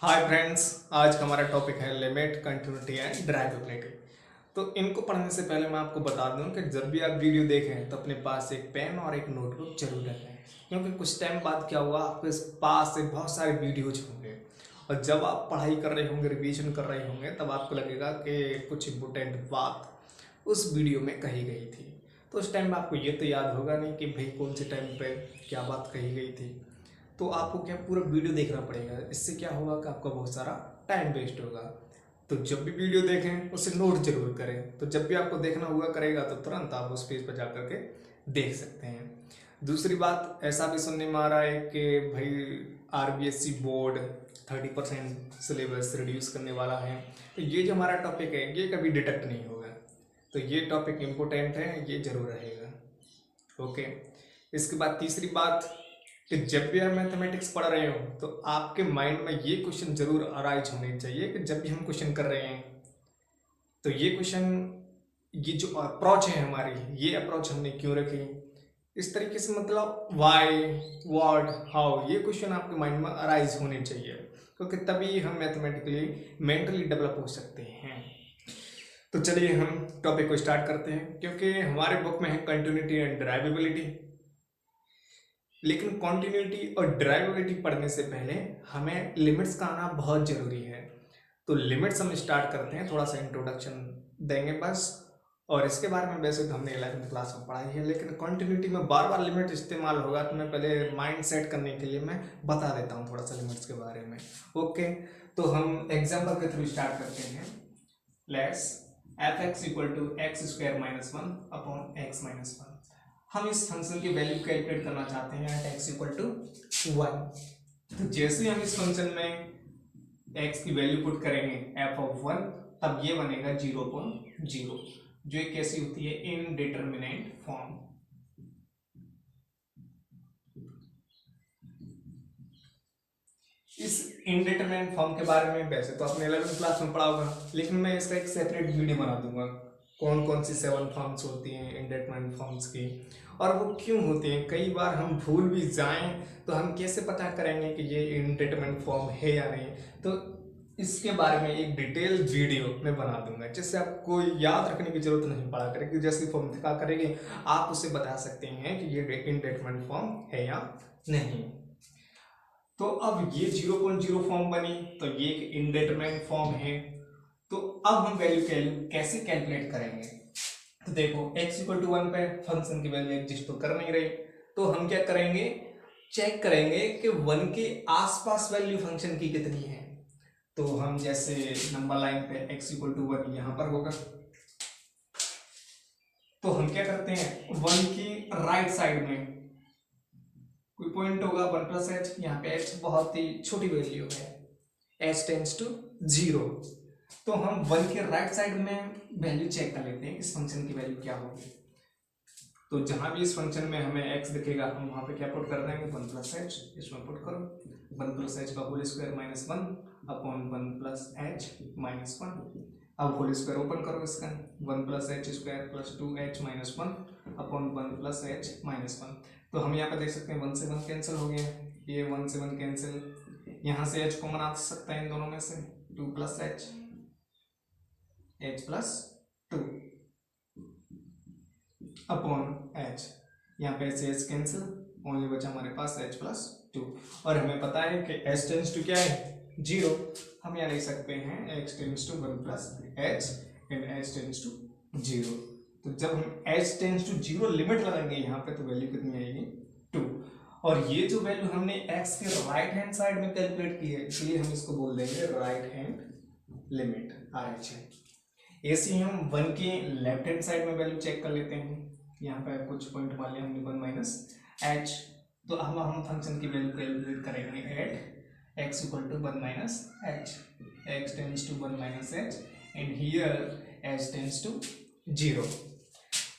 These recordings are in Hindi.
हाय फ्रेंड्स, आज का हमारा टॉपिक है लिमिट, कंटिन्यूटी एंड ड्राइवेबिलिटी। तो इनको पढ़ने से पहले मैं आपको बता दूं कि जब भी आप वीडियो देखें तो अपने पास एक पेन और एक नोटबुक जरूर रखें, क्योंकि कुछ टाइम बाद क्या हुआ, आपके पास से बहुत सारे वीडियोज होंगे और जब आप पढ़ाई कर रहे होंगे, रिवीजन कर रहे होंगे, तब आपको लगेगा कि कुछ इम्पोर्टेंट बात उस वीडियो में कही गई थी। तो उस टाइम में आपको ये तो याद होगा नहीं कि भाई कौन से टाइम पे क्या बात कही गई थी। तो आपको क्या पूरा वीडियो देखना पड़ेगा। इससे क्या होगा कि आपका बहुत सारा टाइम वेस्ट होगा। तो जब भी वीडियो देखें उसे नोट जरूर करें, तो जब भी आपको देखना हुआ करेगा तो तुरंत आप उस पेज पर जा करके देख सकते हैं। दूसरी बात, ऐसा भी सुनने में आ रहा है कि भाई आरबीएससी बोर्ड 30% सिलेबस रिड्यूस करने वाला है। तो ये जो हमारा टॉपिक है ये कभी डिटेक्ट नहीं होगा। तो ये टॉपिक इम्पोर्टेंट है, ये जरूर रहेगा। ओके। इसके बाद तीसरी बात कि जब भी आप मैथमेटिक्स पढ़ रहे हो तो आपके माइंड में ये क्वेश्चन जरूर अराइज होने चाहिए कि जब भी हम क्वेश्चन कर रहे हैं तो ये क्वेश्चन, ये जो अप्रोच है हमारी, ये अप्रोच हमने क्यों रखी, इस तरीके से मतलब वाई, व्हाट, हाउ, ये क्वेश्चन आपके माइंड में अराइज होने चाहिए, क्योंकि तभी हम मैथमेटिकली मेंटली डेवलप हो सकते हैं। तो चलिए हम टॉपिक को स्टार्ट करते हैं, क्योंकि हमारे बुक में है कंटिन्यूटी एंड ड्राइवेबिलिटी। लेकिन कॉन्टिन्यूटी और ड्राइवेबिलिटी पढ़ने से पहले हमें लिमिट्स का आना बहुत जरूरी है। तो लिमिट्स हम स्टार्ट करते हैं, थोड़ा सा इंट्रोडक्शन देंगे बस। और इसके बारे में वैसे तो हमने 11th क्लास में पढ़ाई है, लेकिन कॉन्टिन्यूटी में बार बार लिमिट इस्तेमाल होगा, तो मैं पहले माइंड सेट करने के लिए मैं बता देता हूँ थोड़ा सा लिमिट्स के बारे में। ओके, तो हम एग्जाम्पल के थ्रू स्टार्ट करते हैं। Let's F x equal to X square minus one upon X minus one. हम इस फंक्शन की वैल्यू कैलकुलेट करना चाहते हैं at X equal to one. तो जैसे ही हम इस फंक्शन में एक्स की वैल्यू पुट करेंगे एफ ऑफ वन, तब ये बनेगा 0.0, जो एक कैसी होती है, इनडिटरमिनेट फॉर्म। इस इनडिटरमिनेट फॉर्म के बारे में वैसे तो आपने 11th क्लास में पढ़ा होगा, लेकिन मैं इसका एक सेपरेट वीडियो बना दूंगा, कौन कौन सी 7 फॉर्म्स होती हैं इनडिटरमिनेट फॉर्म्स की, और वो क्यों होती हैं। कई बार हम भूल भी जाएं तो हम कैसे पता करेंगे कि ये इनडिटरमिनेट फॉर्म है या नहीं। तो इसके बारे में एक डिटेल वीडियो मैं बना दूंगा, जिससे आपको याद रखने की जरूरत नहीं पड़ा करेगी। जैसे फॉर्म दिखा करेंगे आप उसे बता सकते हैं कि ये इनडिटरमिनेट फॉर्म है या नहीं। तो अब ये 0.0 फॉर्म बनी, तो ये एक इनडिटरमिनेट फॉर्म है। तो अब हम वैल्यू कैसे कैलकुलेट करेंगे। तो देखो x इक्वल टू वन पे फंक्शन की वैल्यू एग्जिस्ट तो कर नहीं रही, तो हम क्या करेंगे, चेक करेंगे कि वन के आसपास वैल्यू फंक्शन की कितनी है। तो हम जैसे नंबर लाइन पे x इक्वल टू वन यहां पर होगा, तो हम क्या करते हैं, वन की राइट साइड में कोई पॉइंट होगा 1 प्लस एच, यहाँ पे h बहुत ही छोटी वैल्यू है, h टेंड्स टू 0। तो हम वन के राइट साइड में वैल्यू चेक कर लेते हैं इस फंक्शन की वैल्यू क्या होगी। तो जहां भी इस फंक्शन में हमें x दिखेगा हम वहां पे क्या पुट कर देंगे, 1 प्लस एच, इसमें पुट करो 1 प्लस एच का whole square minus one upon 1 plus H minus one. अब होल स्क्वायर ओपन करो इसका, 1 plus H square plus 2h minus one upon 1 plus H minus one. तो हम यहाँ पे देख सकते हैं 1 से 1 कैंसिल हो गया, ये 1 से 1 कैंसिल, यहाँ से h कॉमन आ सकता है इन दोनों में से, 2 plus H, h plus 2 upon h, यहाँ पे से h कैंसिल, ओनली बचा हमारे पास h प्लस 2। और हमें पता है कि h टेंस टू क्या है, 0। हम यहाँ लिख सकते हैं x tends to 1 plus h and h tends to 0। तो जब हम h टेंस टू 0 लिमिट लगाएंगे यहाँ पे, तो वैल्यू कितनी आएगी, 2। और ये जो वैल्यू हमने x के राइट हैंड साइड में कैलकुलेट की है, इसलिए हम इसको बोल देंगे राइट हैंड लिमिट, RH है। ऐसे ही हम वन के लेफ्ट हैंड साइड में वैल्यू चेक कर लेते हैं। यहाँ पे कुछ पॉइंट मान लिया हमने 1 माइनस एच, तो हम फंक्शन की वैल्यू कैलकुलेट करेंगे at X equal to 1 minus H, X tends to 1 minus H and here H tends to 0।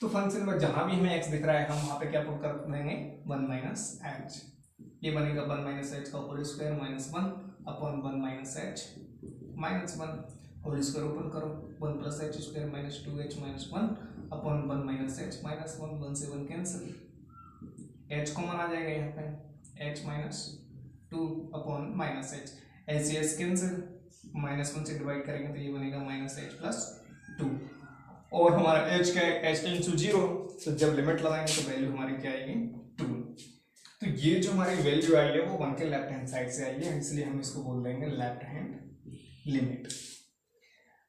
तो फंक्शन में जहां भी हमें x दिख रहा है हम वहां पे क्या पुट कर देंगे, 1 माइनस एच। ये बनेगा 1 माइनस एच का whole square minus one upon 1 minus H minus one, whole square open करो, 1 plus H square minus 2h minus one upon 1 minus H minus one, 1 से 1 कैंसिल, h कॉमन आ जाएगा यहाँ पे, h minus 2 upon minus H. H H cancel, -1 से डिवाइड करेंगे तो ये बनेगा -h+2, और हमारा h क्या है, h टेंड्स टू 0, तो जब लिमिट लगाएंगे तो वैल्यू हमारी क्या आएगी 2। तो ये जो हमारी वैल्यू आई है वो 1 के लेफ्ट हैंड साइड से आई है, इसलिए हम इसको बोल देंगे लेफ्ट हैंड लिमिट।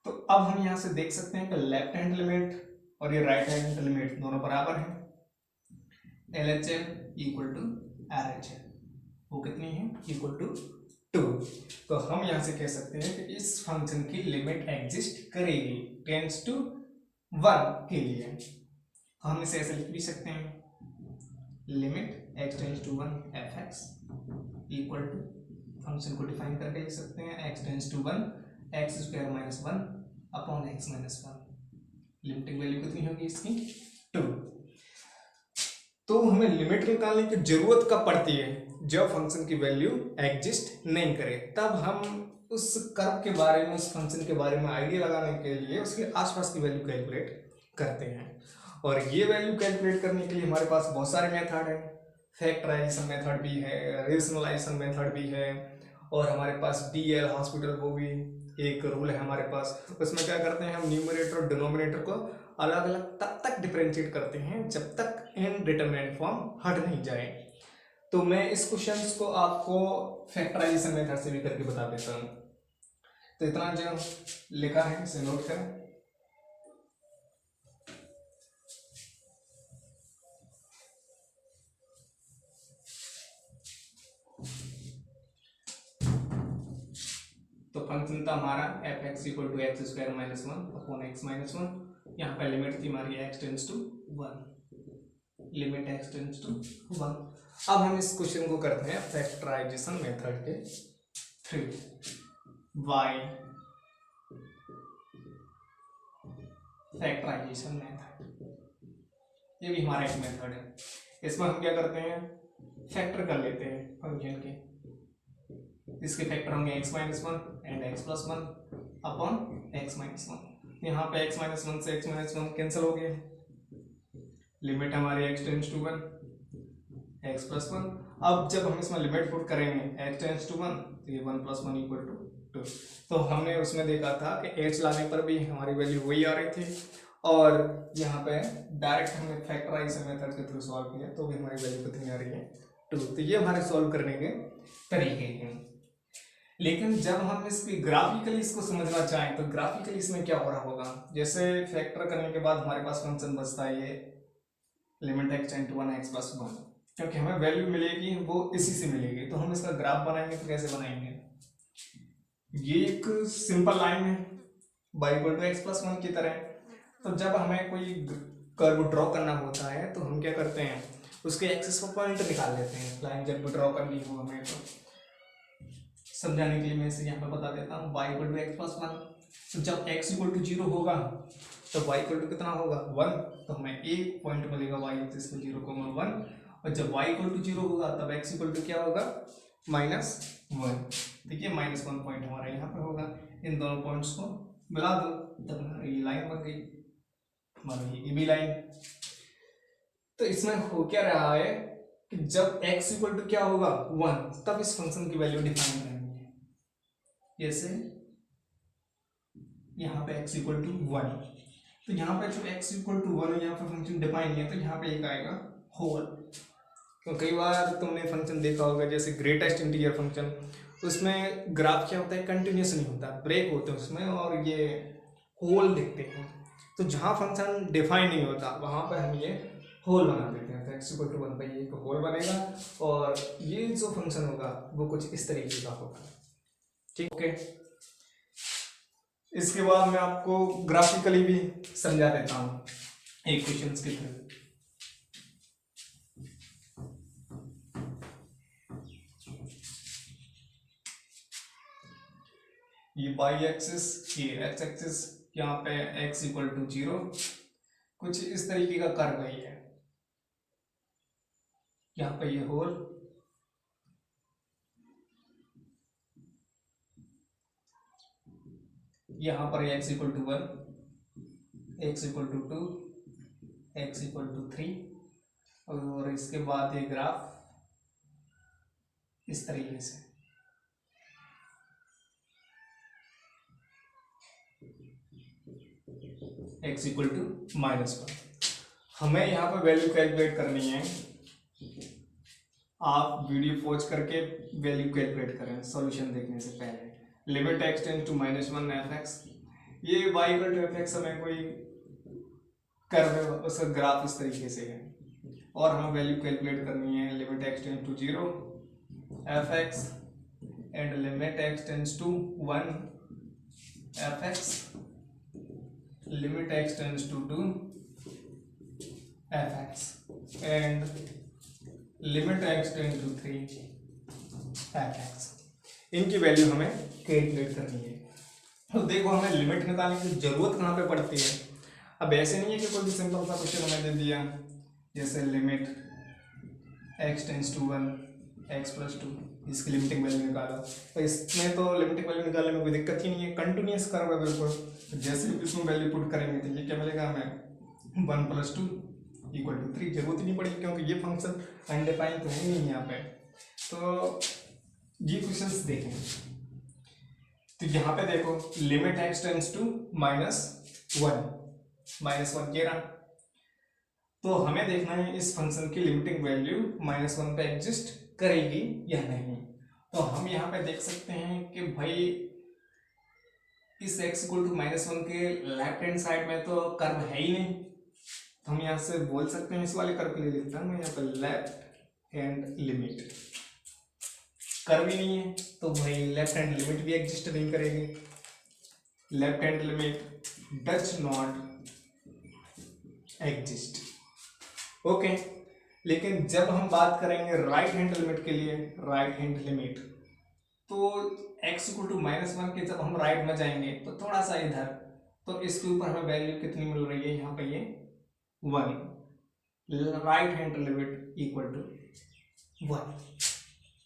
तो अब हम यहाँ से देख सकते हैं कि लेफ्ट हैंड लिमिट और ये राइट हैंड लिमिट दोनों बराबर हैं। LHL इक्वल टू RHL, वो कितनी है, इक्वल टू 2। तो हम यहाँ से कह सकते हैं कि इस फंक्शन की लिमिट एग्जिस्ट करेगी टेंड्स टू 1 के लिए। तो हम इसे ऐसे लिख भी सकते हैं, limit x tends to 1 fx equal to, function को डिफाइन करके लिख सकते हैं x tends to 1 x² - 1 upon x - 1। Limiting value कितनी होगी इसकी 2। तो हमें लिमिट निकालने की जरूरत कब पड़ती है, जब फंक्शन की वैल्यू एग्जिस्ट नहीं करे, तब हम उस कर्व के बारे में, उस फंक्शन के बारे में आइडिया लगाने के लिए उसके आसपास की वैल्यू कैलकुलेट करते हैं। और ये वैल्यू कैलकुलेट करने के लिए हमारे पास बहुत सारे मेथड हैं, फैक्टराइजेशन मेथड भी है, रेशनलाइजेशन मेथड भी है, और हमारे पास DL हॉस्पिटल वो भी एक रूल है हमारे पास। उसमें क्या करते हैं, हम न्यूमरेटर और डिनोमिनेटर को अलग अलग तब तक डिफरेंशिएट करते हैं जब तक इनडिटरमिनेट फॉर्म हट नहीं जाए। तो मैं इस क्वेश्चन को आपको फैक्टराइजेशन मेथड से भी करके बता देता हूँ। तो इतना जो लिखा है इसे नोट करें। तो फंक्शन था हमारा fx equal to x² - 1 upon x - 1। यहाँ पर लिमिट थी हमारी x tends to 1, limit x tends to 1। अब हम इस क्वेश्चन को करते हैं फैक्टराइजेशन मेथड के थ्रू। y फैक्टराइजेशन मेथड, ये भी हमारा एक मेथड है। इसमें हम क्या करते हैं, फैक्टर कर लेते हैं फंक्शन के। इसके फैक्टर होंगे x - 1 and x+1 upon x - 1। यहाँ पे x - 1 से x - 1 कैंसिल हो गए, लिमिट हमारी x टेंड्स टू 1 x+1। अब जब हम इसमें लिमिट पुट करेंगे x टेंड्स टू 1 तो ये 1 + 1 इक्वल टू 2। तो हमने उसमें देखा था कि h लाने पर भी हमारी वैल्यू वही आ रही थी, और यहाँ पे डायरेक्ट हमने फैक्टराइजेशन मेथड के थ्रू सॉल्व किया तो भी हमारी वैल्यू कितनी आ रही है 2। तो ये हमारे सॉल्व करने के तरीके हैं। लेकिन जब हम इसकी ग्राफिकली इसको समझना चाहें तो ग्राफिकली इसमें क्या हो रहा होगा, जैसे फैक्टर करने के बाद हमारे पास फंक्शन बचता है ये limit x tend to 1 x+1, क्योंकि हमें वैल्यू मिलेगी वो इसी से मिलेगी। तो हम इसका ग्राफ बनाएंगे तो कैसे बनाएंगे, ये एक सिंपल लाइन है y इक्वल टू x+1 की तरह। तो जब हमें कोई कर्व ड्रॉ करना होता है तो हम क्या करते हैं, उसके एक्सिस पर पॉइंट निकाल लेते हैं। लाइन जब भी ड्रॉ करनी हो हमें, तो समझाने के लिए मैं इसे यहाँ पे बता देता हूँ, y इक्वल टू x+1। तो जब x इक्वल टू 0 होगा तो y इक्वल टू कितना होगा 1, तो हमें एक पॉइंट मिलेगा y एक्सिस पे 0,1। और जब y इक्वल टू 0 होगा तब x इक्वल टू क्या होगा -1। देखिए -1 पॉइंट हमारा यहाँ पे होगा। इन दोनों पॉइंट्स को मिला दो तब ये लाइन बन गई हमारी, ये भी लाइन। तो इसमें हो क्या रहा है कि जब x इक्वल टू क्या होगा 1 तब इस फंक्शन की वैल्यू डिफाइन करेंगे। जैसे यहाँ पे x इक्वल टू 1, तो यहाँ पे जो x इक्वल टू 1 है यहाँ पे फंक्शन डिफाइन नहीं है, तो यहाँ पे एक आएगा होल। तो कई बार तुमने फंक्शन देखा होगा जैसे ग्रेटेस्ट इंटीजर फंक्शन, उसमें ग्राफ क्या होता है, कंटिन्यूस नहीं होता, ब्रेक होते हैं उसमें और ये होल दिखते हैं। तो जहाँ फंक्शन डिफाइन नहीं होता वहाँ पे हम ये होल बना देते हैं। तो x इक्वल टू 1 पर ये एक होल बनेगा और ये जो फंक्शन होगा वो कुछ इस तरीके का होगा। ठीक, ओके। इसके बाद मैं आपको ग्राफिकली भी समझा देता हूँ एक क्वेश्चन के थ्रू। ये y एक्सिस, ये x एक्सिस, यहाँ पे x इक्वल टू 0, कुछ इस तरीके का कर्व है ये। यहाँ पे ये होल, यहाँ पर x equal to 1, x equal to 2, x equal to 3, और इसके बाद ये ग्राफ इस तरीके से। x equal to -1। हमें यहाँ पर वैल्यू कैलकुलेट करनी है। आप वीडियो पॉज करके वैल्यू कैलकुलेट करें सॉल्यूशन देखने से पहले। Limit x tends to -1 f(x), ये y इक्वल टू f(x) हमें कोई कर्व उसका ग्राफ इस तरीके से है, और हमें वैल्यू कैलकुलेट करनी है limit x tends to 0 f(x) and limit x tends to 1 f(x), limit x tends to 2 f(x) and limit x tends to 3 f(x). इनकी वैल्यू हमें कैलकुलेट करनी है। तो देखो, हमें लिमिट निकालने की जरूरत कहाँ पे पड़ती है। अब ऐसे नहीं है कि कोई भी सिंपल सा क्वेश्चन हमें दे दिया जैसे limit x tends to 1 x plus 2, इसकी लिमिटिंग वैल्यू निकालो। तो इसमें तो लिमिटिंग वैल्यू निकालने में कोई दिक्कत ही नहीं है, कंटिन्यूअस कर्व है बिल्कुल। तो जैसे भी इसमें वैल्यू पुट करेंगे तो ये क्या मिलेगा हमें 1 प्लस 2 इक्वल टू 3। जरूरत ही नहीं पड़ेगी क्योंकि ये फंक्शन अनडिफाइंड तो है नहीं यहाँ पे। तो ये क्वेश्चंस देखें, तो यहाँ पे देखो लिमिट x टेंड्स टू -1 के रहा। तो हमें देखना है इस फंक्शन की लिमिटिंग वैल्यू -1 पे एग्जिस्ट करेगी या नहीं। तो हम यहाँ पे देख सकते हैं कि भाई इस x इक्वल टू -1 के लेफ्ट हैंड साइड में तो कर्व है ही नहीं, तो हम यहाँ से बोल सकते हैं, इस वाले कर्व के लिए लिखता हूँ मैं यहाँ पे लेफ्ट हैंड लिमिट, कर्व ही नहीं है तो भाई लेफ्ट हैंड लिमिट भी एग्जिस्ट नहीं करेगी। Left hand limit does not exist. Okay, लेकिन जब हम बात करेंगे राइट हैंड लिमिट के लिए, राइट हैंड लिमिट, तो x इक्वल टू -1 के जब हम राइट में जाएंगे तो थोड़ा सा इधर, तो इसके ऊपर हमें वैल्यू कितनी मिल रही है यहाँ पे, ये 1, right hand limit equal to 1।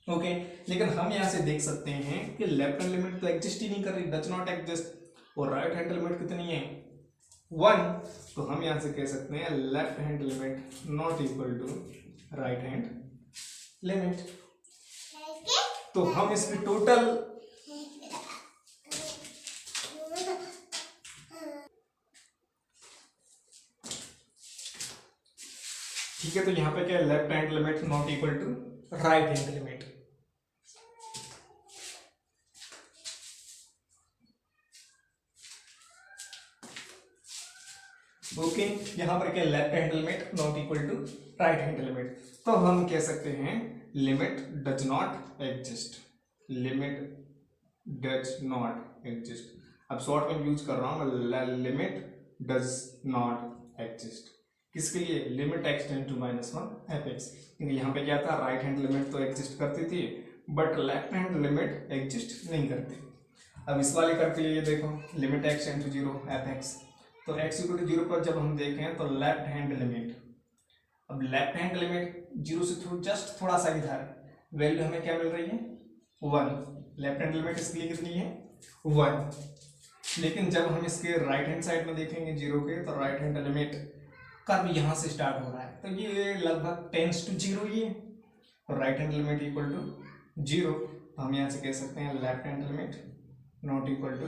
Okay, लेकिन हम यहाँ से देख सकते हैं कि लेफ्ट हैंड लिमिट तो एग्जिस्ट ही नहीं कर रही, डज नॉट एग्जिस्ट, और राइट हैंड लिमिट कितनी है 1। तो हम यहाँ से कह सकते हैं left hand limit not equal to right hand limit. तो हम इसकी टोटल ठीक है, तो यहाँ पे क्या है, left hand limit not equal to right hand limit. Okay, यहाँ पर क्या left hand limit not equal to right hand limit, तो हम कह सकते हैं limit does not exist, limit does not exist. अब शॉर्ट में यूज कर रहा हूँ लिमिट डज नॉट एग्जिस्ट, किसके लिए, limit x tend to -1 f(x), क्योंकि यहाँ पे क्या था, राइट हैंड लिमिट तो एग्जिस्ट करती थी but left hand limit exist नहीं करती। अब इस वाले कर के लिए देखो limit x tend to 0 f(x), तो x इक्वल टू 0 पर जब हम देखें तो लेफ्ट हैंड लिमिट, अब लेफ्ट हैंड लिमिट 0 से जस्ट थोड़ा सा इधर, वैल्यू हमें क्या मिल रही है 1। लेफ्ट हैंड लिमिट इसके लिए कितनी है 1। लेकिन जब हम इसके राइट हैंड साइड में देखेंगे 0 के, तो राइट हैंड लिमिट कर्व यहाँ से स्टार्ट हो रहा है, तो ये लगभग टेंड्स टू 0 ही है, और right hand limit equal to 0। तो हम यहाँ से कह सकते हैं left hand limit not equal to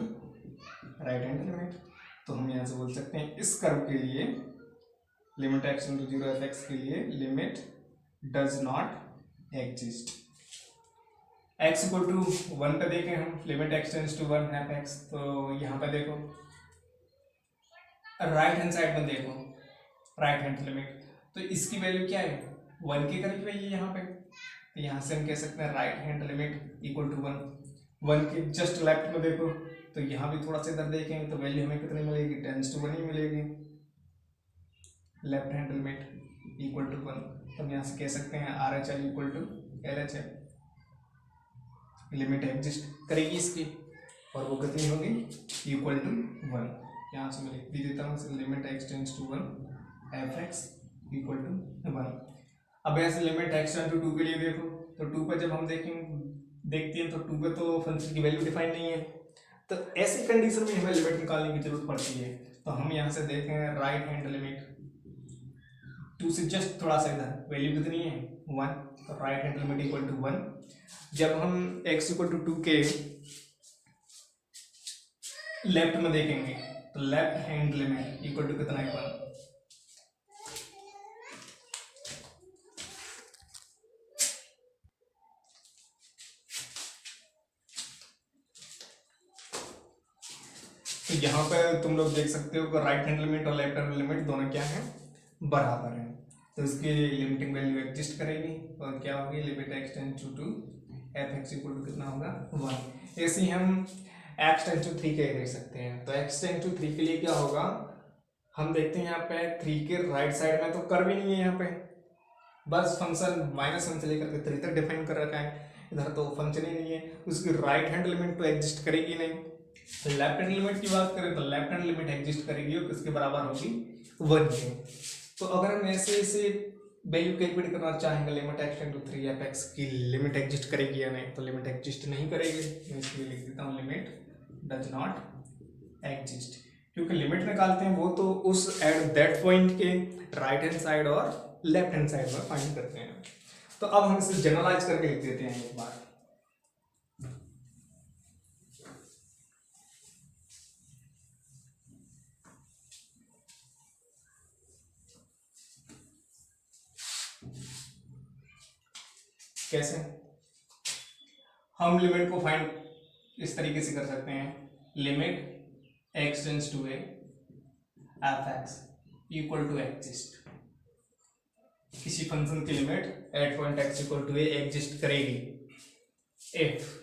right hand limit. तो हम यहाँ से बोल सकते हैं इस कर्व के लिए limit x tend to 0 f(x) के लिए limit does not exist. x equal to 1 पे देखें हम, limit x tends to 1 f(x), तो यहाँ पे देखो राइट हैंड साइड में देखो राइट हैंड लिमिट, तो इसकी वैल्यू क्या है 1 के करीब है ये यहाँ पे, तो यहाँ से हम कह सकते हैं right hand limit equal to 1 के जस्ट लेफ्ट में देखो, तो यहाँ भी थोड़ा सा इधर देखेंगे तो वैल्यू हमें कितनी मिलेगी, टेंड्स टू 1 ही मिलेगी, left hand limit equal to 1। तो हम यहाँ से कह सकते हैं RHL equal to LHL, limit exist करेगी इसकी, और वो कितनी होगी इक्वल टू 1। यहाँ से मैं लिख भी देता हूँ limit x tends to 1 f(x) equal to 1। अब ऐसे लिमिट x टेंड टू 2 के लिए देखो, तो 2 पर जब हम देखते हैं तो 2 पे तो फंक्शन की वैल्यू डिफाइन नहीं है, तो ऐसी कंडीशन में हमें लिमिट निकालने की जरूरत पड़ती है। तो हम यहाँ से देखें राइट हैंड लिमिट 2 से जस्ट थोड़ा सा इधर, वैल्यू कितनी है 1, तो right hand limit equal to 1। जब हम x इक्वल टू 2 के लेफ्ट में देखेंगे तो left hand limit equal to कितना है 1। तो यहाँ पे तुम लोग देख सकते हो कि राइट हैंड लिमिट और लेफ्ट हैंड लिमिट दोनों क्या है, बराबर है। तो इसकी लिमिटिंग वैल्यू एग्जिस्ट करेगी और क्या होगी, limit x tends to f x equal to कितना होगा 1। ऐसे ही हम एक्स टेंड्स टू 3 के देख सकते हैं। तो एक्स टेंड्स टू 3 के लिए क्या होगा, हम देखते हैं यहाँ पे 3 के राइट साइड में तो कर्व ही नहीं है, यहाँ पे बस फंक्शन -1 से लेकर के 3 तक डिफाइन कर रखा है, इधर तो फंक्शन ही नहीं है। उसकी राइट हैंड लिमिट तो एग्जिस्ट करेगी नहीं। लेफ्ट हैंड लिमिट की बात करें तो लेफ्ट हैंड लिमिट एग्जिस्ट करेगी और किसके बराबर होगी 1 के। तो अगर हम ऐसे वैल्यू कैलकुलेट करना चाहेंगे limit x tend to 3 f x की लिमिट एग्जिस्ट करेगी या नहीं, तो लिमिट एग्जिस्ट नहीं करेगी। मैं इसलिए लिख देता हूँ लिमिट डज नॉट एग्जिस्ट, क्योंकि लिमिट निकालते हैं वो तो उस एट दैट पॉइंट के राइट हैंड साइड और लेफ्ट हैंड साइड में फाइंड करते हैं। तो अब हम इसे जनरलाइज करके लिख देते हैं एक बार। कैसे हम लिमिट को फाइंड इस तरीके से कर सकते हैं, limit x tends to a f x equal to exist. किसी फंक्शन की limit at point x equal to a exist करेगी if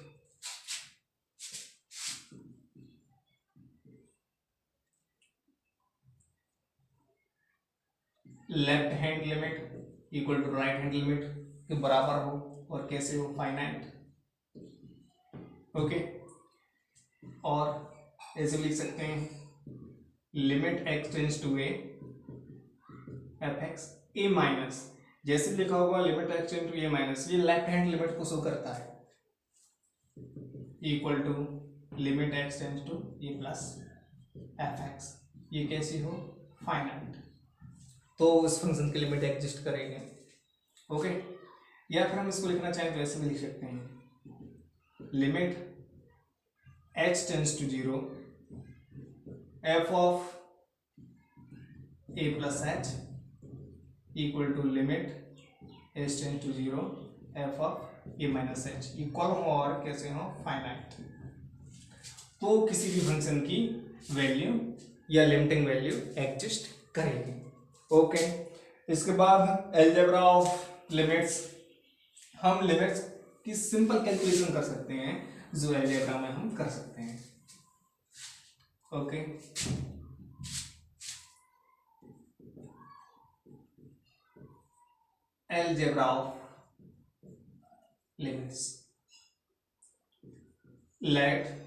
left hand limit equal to right hand limit के बराबर हो, और कैसे हो, फाइनाइट। ओके, और ऐसे लिख सकते हैं limit x tends to a f x a minus, जैसे लिखा होगा limit x tends to a minus, ये लेफ्ट हैंड लिमिट को शो करता है, equal to limit x tends to a plus f x, ये कैसी हो, फाइनाइट। तो उस फंक्शन की लिमिट एग्जिस्ट करेगी। ओके, या फिर हम इसको लिखना चाहें तो ऐसे भी लिख सकते हैं limit h tends to 0 f of a plus h equal to limit h tends to 0 f of a minus h, equal हो और कैसे हो, फाइनाइट। तो किसी भी फंक्शन की वैल्यू या लिमिटिंग वैल्यू एग्जिस्ट करेगी। ओके, इसके बाद अलजेब्रा ऑफ लिमिट्स, हम लिमिट्स की सिंपल कैलकुलेशन कर सकते हैं जो अलजेब्रा में हम कर सकते हैं। Okay, algebra of limits, let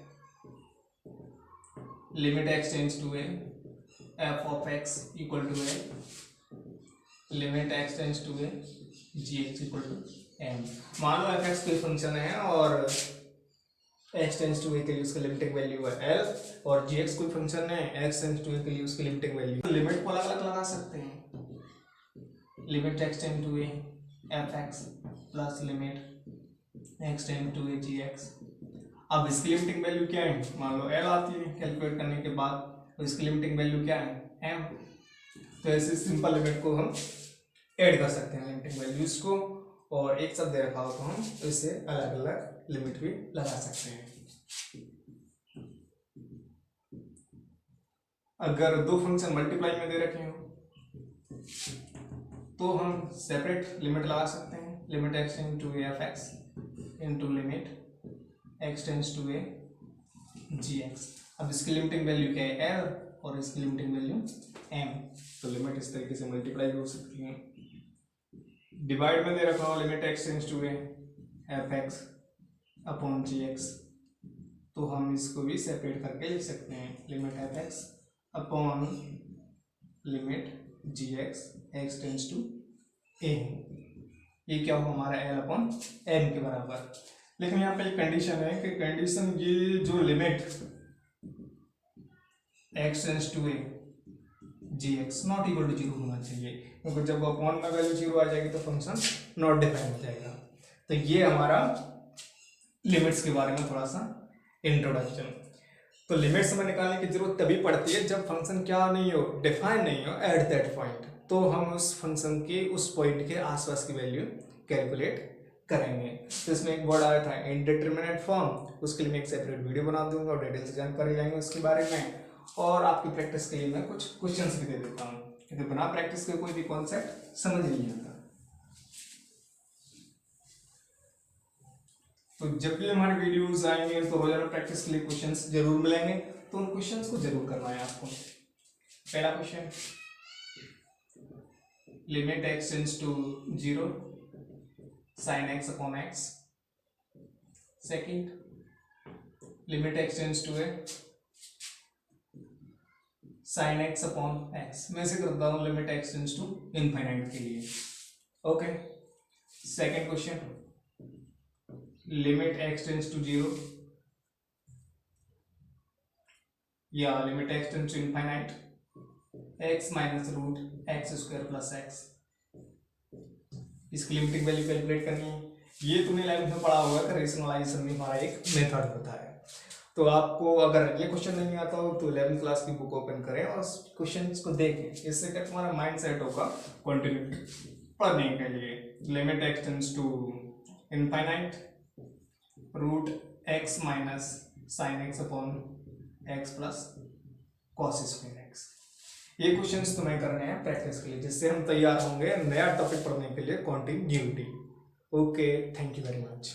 limit x tends to a f of x equal to a limit x tends to a g x equal to m. मान लो एफ एक्स कोई फंक्शन है और एक्स टेंड्स टू ए के लिए उसका लिमिटिंग वैल्यू है एल, और जी एक्स कोई फंक्शन है एक्स टेंड्स टू ए के लिए उसकी लिमिटिंग वैल्यू। लिमिट को अलग अलग लगा सकते हैं, limit x tend to a f x plus limit x tend to a g x. अब इसकी लिमिटिंग वैल्यू क्या है, मान लो एल आती है कैलकुलेट करने के बाद, तो इसकी लिमिटिंग वैल्यू क्या है, एम। तो ऐसे सिंपल लिमिट को हम ऐड कर सकते हैं लिमिटिंग वैल्यूज को, और एक साथ दे रखा हो तो हम इससे अलग अलग लिमिट भी लगा सकते हैं। अगर दो फंक्शन मल्टीप्लाई में दे रखे हो तो हम सेपरेट लिमिट लगा सकते हैं, limit x tend to a f x into limit x tends to a g x. अब इसकी लिमिटिंग वैल्यू क्या है, एल, और इसकी लिमिटिंग वैल्यू एम। तो लिमिट इस तरीके से मल्टीप्लाई हो सकती है। डिवाइड में दे रखा हो limit x tends to a f x upon g x, तो हम इसको भी सेपरेट करके लिख सकते हैं, limit f x upon limit g x x tends to a. ये क्या हो, हमारा एल अपॉन एम के बराबर। लेकिन यहाँ पे एक कंडीशन है कि कंडीशन ये जो limit x tends to a g x not equal to 0 होना चाहिए, क्योंकि जब अपॉन में वैल्यू 0 आ जाएगी तो फंक्शन नॉट डिफाइन हो जाएगा। तो ये हमारा लिमिट्स के बारे में थोड़ा सा इंट्रोडक्शन। तो लिमिट्स हमें निकालने की जरूरत तभी पड़ती है जब फंक्शन क्या नहीं हो, डिफाइन नहीं हो एट दैट पॉइंट, तो हम उस फंक्शन के उस पॉइंट के आसपास की वैल्यू कैलकुलेट करेंगे। तो इसमें एक वर्ड आया था इनडिटरमिनेट फॉर्म, उसके लिए मैं एक सेपरेट वीडियो बना दूंगा और डिटेल से जानकारी लेंगे उसके बारे में। और आपकी प्रैक्टिस के लिए मैं कुछ क्वेश्चंस भी दे देता हूँ, क्योंकि बिना प्रैक्टिस के कोई भी कॉन्सेप्ट समझ नहीं आता। तो जब भी हमारे वीडियोस आएंगे तो रोजाना प्रैक्टिस के लिए क्वेश्चंस जरूर मिलेंगे, तो उन क्वेश्चंस को जरूर करना है आपको। पहला question, limit x tends to 0 sin x upon x। Second, limit x tends to a sin x upon x। मैं से करता हूं limit x tends to infinite के लिए। Okay, second question, limit x tends to 0 या limit x tends to infinite x minus root x square plus x. इसकी लिमिटिंग वैल्यू कैलकुलेट करनी है। ये तुमने 11th में पढ़ा होगा कि रेशनलाइजेशन में हमारा एक मेथड होता है। तो आपको अगर ये क्वेश्चन नहीं आता हो तो 11th क्लास की बुक ओपन करें और क्वेश्चंस को देखें, इससे क्या तुम्हारा माइंड सेट होगा कंटिन्यू पढ़ने के लिए। Limit x tends to infinite root x minus sine x upon x plus cos square x। ये क्वेश्चंस तुम्हें करने हैं प्रैक्टिस के लिए, जिससे हम तैयार होंगे नया टॉपिक पढ़ने के लिए, continuity. Okay, thank you very much.